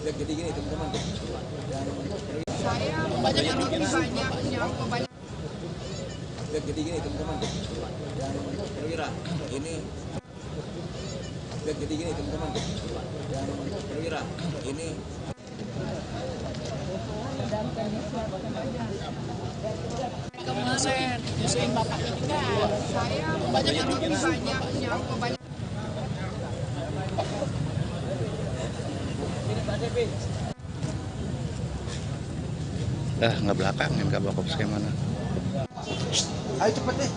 Jadi gini teman-teman, Saya banyak banyak. jadi gini teman-teman, yang perwira ini, jadi gini teman-teman, yang perwira ini. Kemarin nyusuin bapaknya juga. Saya banyak banyak. Nggak belakangin Kak Bakops gimana? Ayo cepet deh.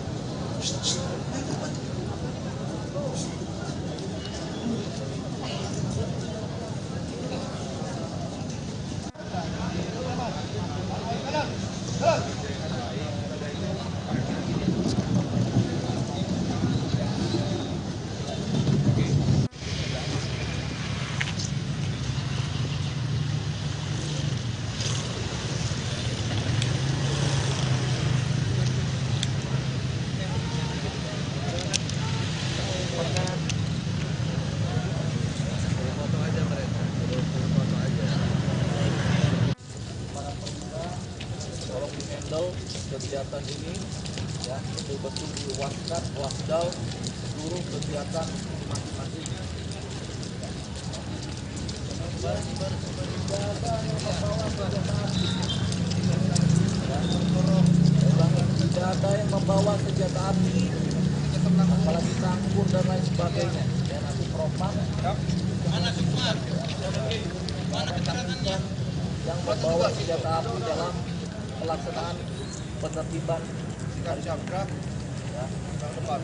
Kegiatan ini ya betul-betul diwaskan wasdal seluruh kegiatan masing-masing. Tidak ada yang membawa senjata api, apalagi sangkur dan lain sebagainya. Ya nanti propam. Mana semua? Mana keterangannya? Yang membawa senjata api dalam pelaksanaan penertiban siap-siap ya, depan.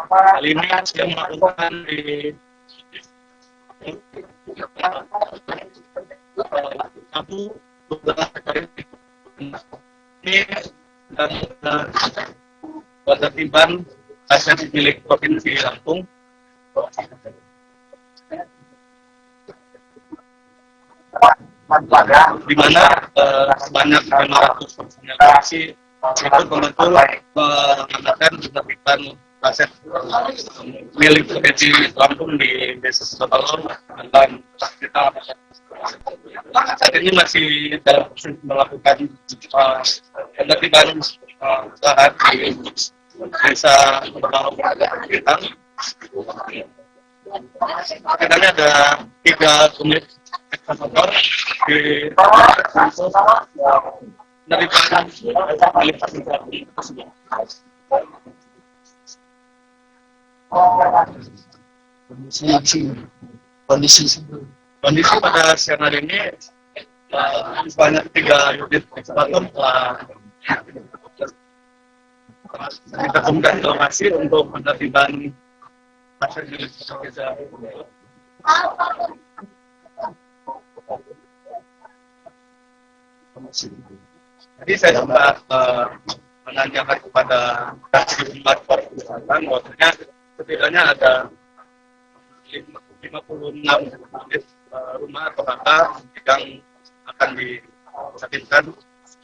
Kali ini saya melakukan di satu beberapa ini dan penertiban aset milik Provinsi Lampung di mana sebanyak 500 personil polisi itu membantu mengadakan penertiban aset milik Provinsi Lampung di Desa Sebalong dan kita saat ini masih dalam proses melakukan penertiban saat di Desa Sebalong kita. Sebenarnya ada 3 unit ekskavator di penertiban milik tersebut. Kondisi Kondisi pada siang hari ini sebanyak 3 unit ekskavator telah kita kumpulkan ke lokasi untuk penertiban pasien jenis Reza. Jadi saya coba menanyakan kepada Kasih Kesehatan bahwasanya setidaknya ada 56 unit rumah atau kakak yang akan disakitkan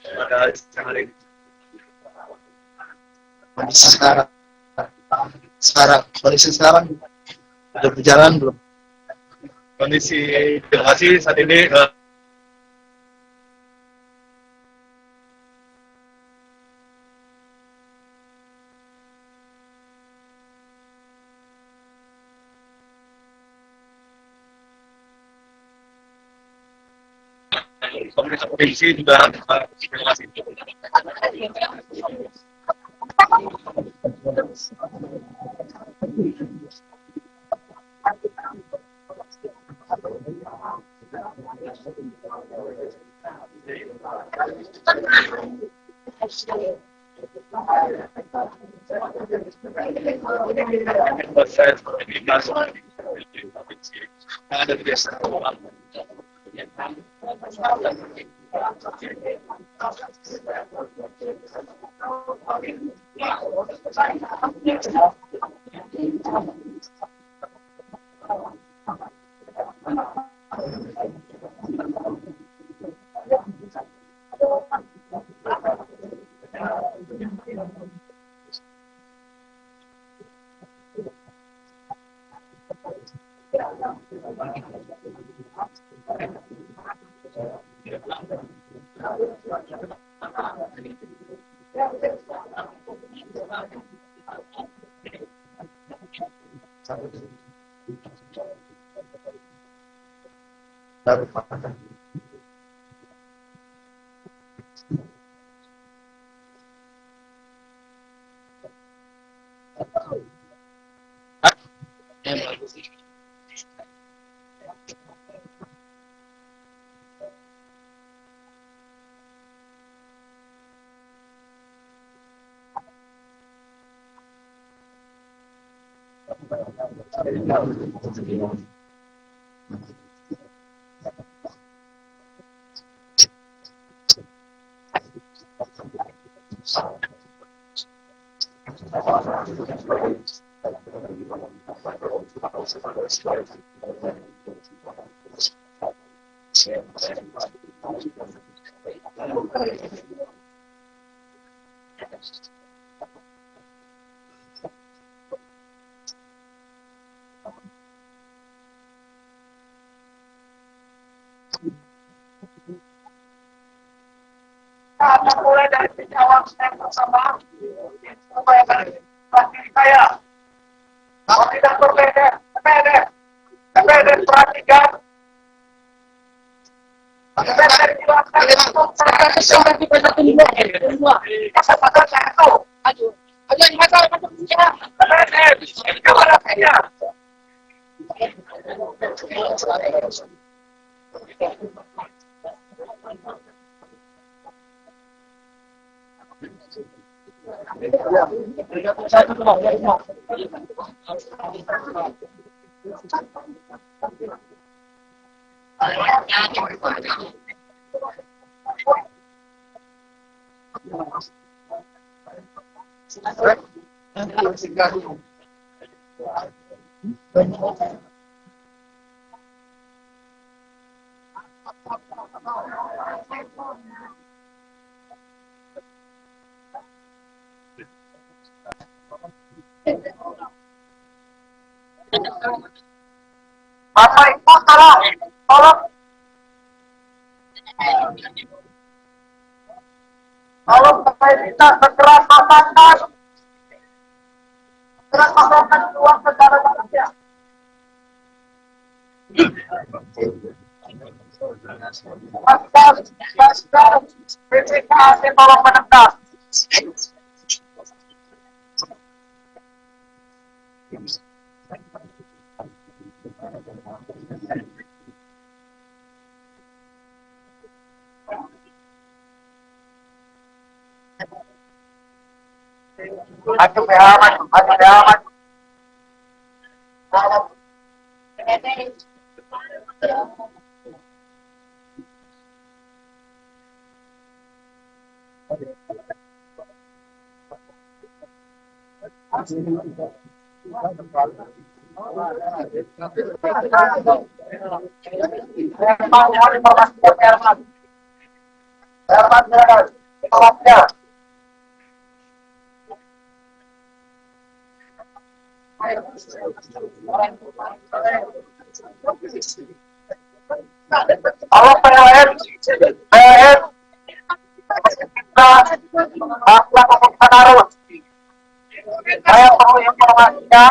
pada siang hari ini. Kondisi sekarang udah berjalan belum? Kondisi lokasi saat ini pemerintah provinsi juga lokasi. Saya seperti masuk di provinsi yang ada di desa. Kita mulai dari penjawab yang bersama supaya bagi saya kalau tidak berbeda perhatikan kesempatan satu ayo yang masalah Bapak Ibu tolong supaya kita segera pasangkan uang negara Indonesia. Pasang BPKS tolong menendang. Maju PH, maju PH, maju. Halo PLN, PLN, melakukan arus. Saya perlu informasinya.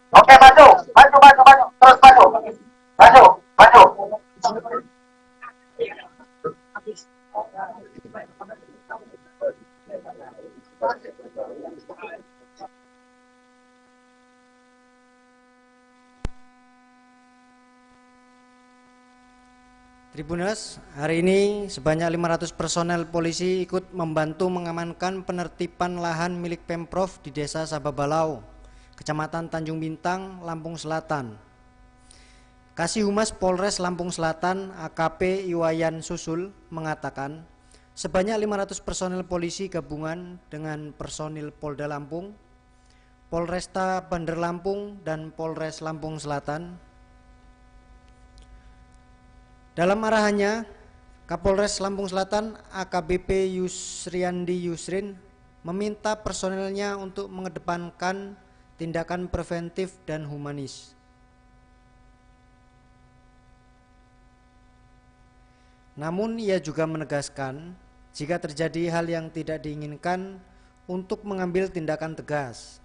Oke, maju, terus maju. Tribuners, hari ini sebanyak 500 personel polisi ikut membantu mengamankan penertiban lahan milik Pemprov di Desa Sababalau, Kecamatan Tanjung Bintang, Lampung Selatan. Kasih Humas Polres Lampung Selatan AKP Iwayan Susul mengatakan sebanyak 500 personel polisi gabungan dengan personil Polda Lampung, Polresta Bandar Lampung, dan Polres Lampung Selatan. Dalam arahannya, Kapolres Lampung Selatan AKBP Yusriandi Yusrin meminta personelnya untuk mengedepankan tindakan preventif dan humanis. Namun ia juga menegaskan jika terjadi hal yang tidak diinginkan untuk mengambil tindakan tegas.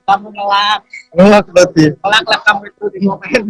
Kamu ngelak berarti. Ngelak kamu itu di komen.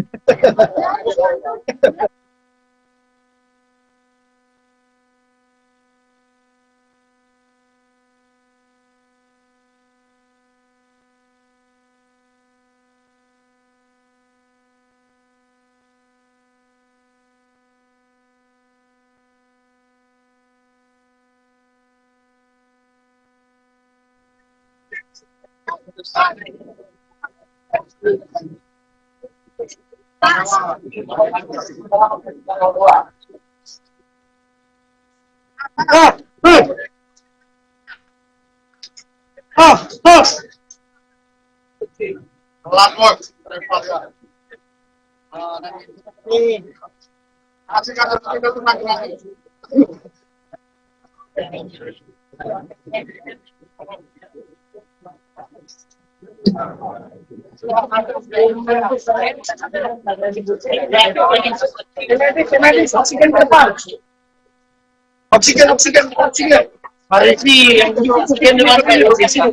Oksigen. Hari ini yang oksigen dengan oksigen.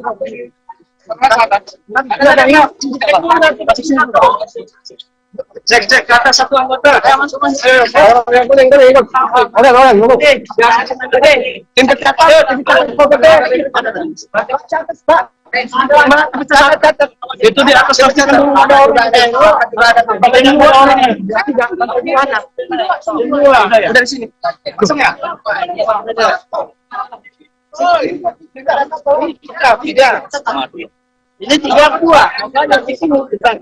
Cek ke atas satu anggota. Ayo masuk. Yang kuning tadi ikut. Ada orang ngomong. Tim kecatat. Itu di atas ada orang. Ini dua orang. Udah di sini. Langsung ya. Tiga. Ini tiga kedua. Makanya di sini kita.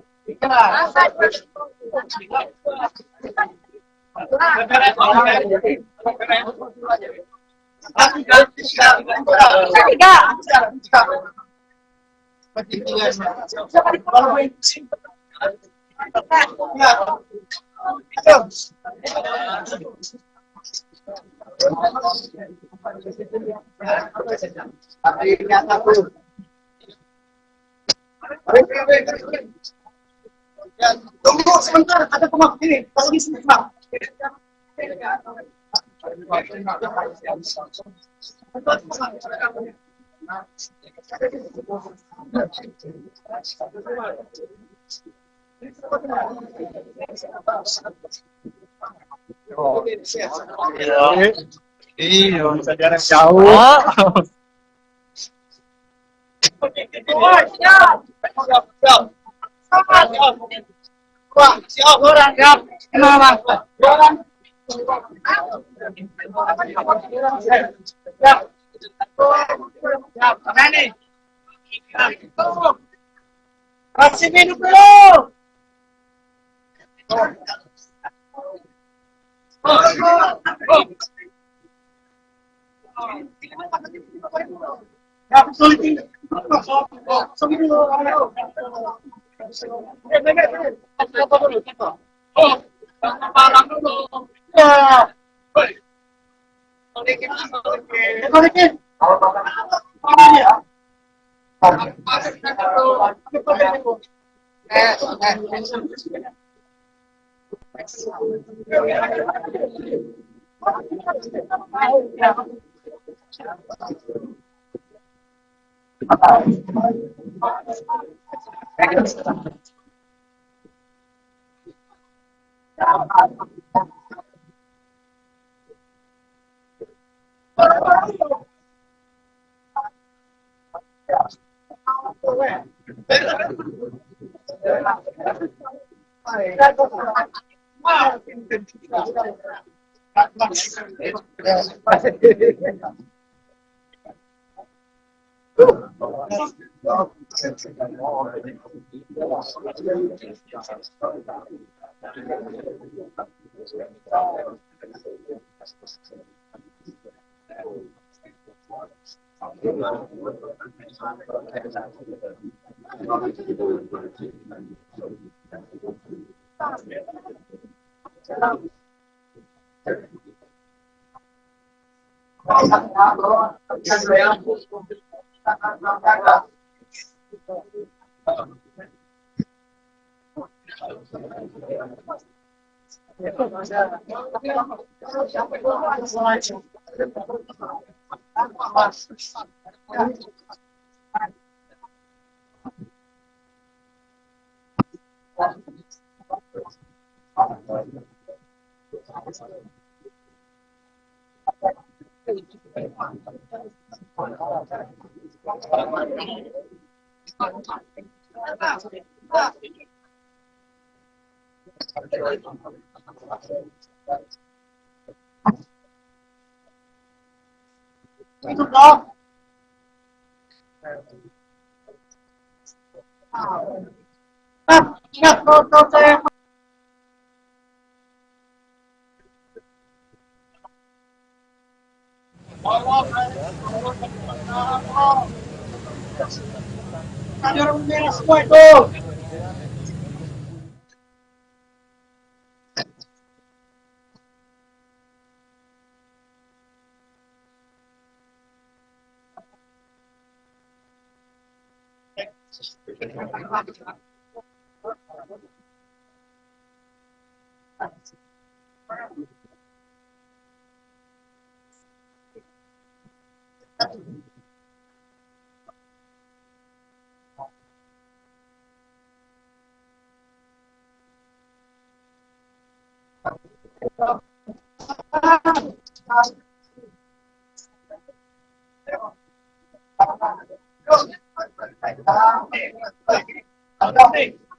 Tunggu sebentar, ada pemak ini. Pas di sini, Pak. Iya, bisa jarak jauh. Siap orang, siap. Kenapa? Orang. Siap. Siap. Mana nih? Kasih minum dulu. Ya, sulit ini. Itu dong. Ingat foto saya. Ada orang merah semua itu. Terima kasih.